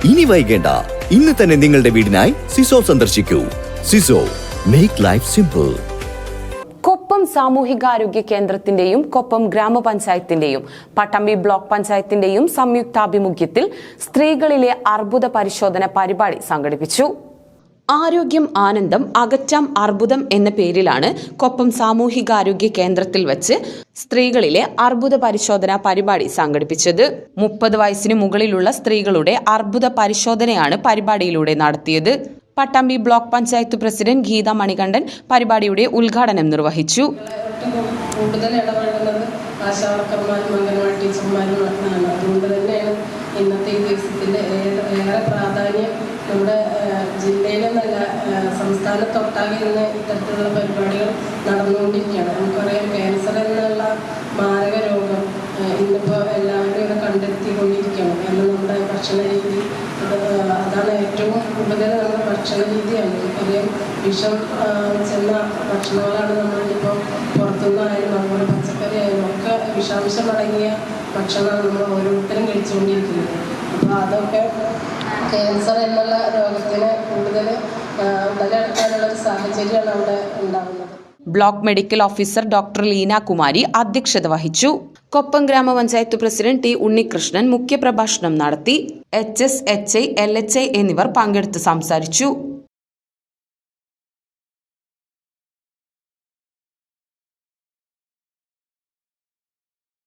ഇനി വൈകേണ്ട, ഇന്ന് തന്നെ നിങ്ങളുടെ വീടിനായി സിസോ സന്ദർശിക്കൂ. Siso, make life simple. Koppam സാമൂഹികാരോഗ്യ കേന്ദ്രത്തിന്റെയും കൊപ്പം ഗ്രാമപഞ്ചായത്തിന്റെയും പട്ടാമ്പി ബ്ലോക്ക് പഞ്ചായത്തിന്റെയും സംയുക്താഭിമുഖ്യത്തിൽ സ്ത്രീകളിലെ അർബുദ പരിശോധന പരിപാടി സംഘടിപ്പിച്ചു. ആരോഗ്യം ആനന്ദം അകറ്റാം അർബുദം എന്ന പേരിലാണ് കൊപ്പം സാമൂഹികാരോഗ്യ കേന്ദ്രത്തിൽ വെച്ച് സ്ത്രീകളിലെ അർബുദ പരിശോധന പരിപാടി സംഘടിപ്പിച്ചത്. 30 വയസ്സിന് മുകളിലുള്ള സ്ത്രീകളുടെ അർബുദ പരിശോധനയാണ് പരിപാടിയിലൂടെ നടത്തിയത്. പട്ടാമ്പി ബ്ലോക്ക് പഞ്ചായത്ത് പ്രസിഡന്റ് ഗീത മണികണ്ഠൻ പരിപാടിയുടെ ഉദ്ഘാടനം നിർവഹിച്ചു. കൂടുതൽ ഇടപെടുന്നത് ആശാവർക്കർമാരും അംഗനവാടി ടീച്ചർമാരും ആണ്. അതുകൊണ്ട് തന്നെയാണ് ഇന്നത്തെ ഈ ദിവസത്തിൻ്റെ ഏറെ പ്രാധാന്യം നമ്മുടെ ജില്ലയിലെന്നല്ല സംസ്ഥാനത്തൊട്ടാകെ ഇന്ന് ഇത്തരത്തിലുള്ള പരിപാടികൾ നടന്നുകൊണ്ടിരിക്കുകയാണ്. നമുക്കറിയാം, ക്യാൻസർ എന്നുള്ള മാരക രോഗം ഇന്നിപ്പോൾ എല്ലാവരും ഇത് കണ്ടെത്തിക്കൊണ്ടിരിക്കുകയാണ്. കാരണം നമ്മുടെ ഭക്ഷണ രീതി അതാണ് ഏറ്റവും കൂടുതൽ നമ്മുടെ ഭക്ഷണ രീതിയാണ്. നമുക്കറിയാം, വിഷം ചെന്ന ഭക്ഷണങ്ങളാണ് നമ്മളിപ്പോൾ പുറത്തുനിന്നായാലും അതുപോലെ പച്ചക്കറി ആയാലും ഒക്കെ വിഷാംശം അടങ്ങിയ ഭക്ഷണമാണ് നമ്മൾ ഓരോരുത്തരും കഴിച്ചുകൊണ്ടിരിക്കുന്നത്. അപ്പോൾ അതൊക്കെ ക്യാൻസർ എന്നുള്ള രോഗത്തിന് കൂടുതൽ ഉടലെടുക്കാനുള്ള ഒരു സാഹചര്യമാണ് അവിടെ ഉണ്ടാകുന്നത്. Block medical officer doctor Leena Kumari അധ്യക്ഷത വഹിച്ചു. കൊപ്പം ഗ്രാമപഞ്ചായത്ത് പ്രസിഡന്റ് ടി ഉണ്ണികൃഷ്ണൻ മുഖ്യപ്രഭാഷണം നടത്തി. HS, HI, LHI എന്നിവർ പങ്കെടുത്ത് സംസാരിച്ചു.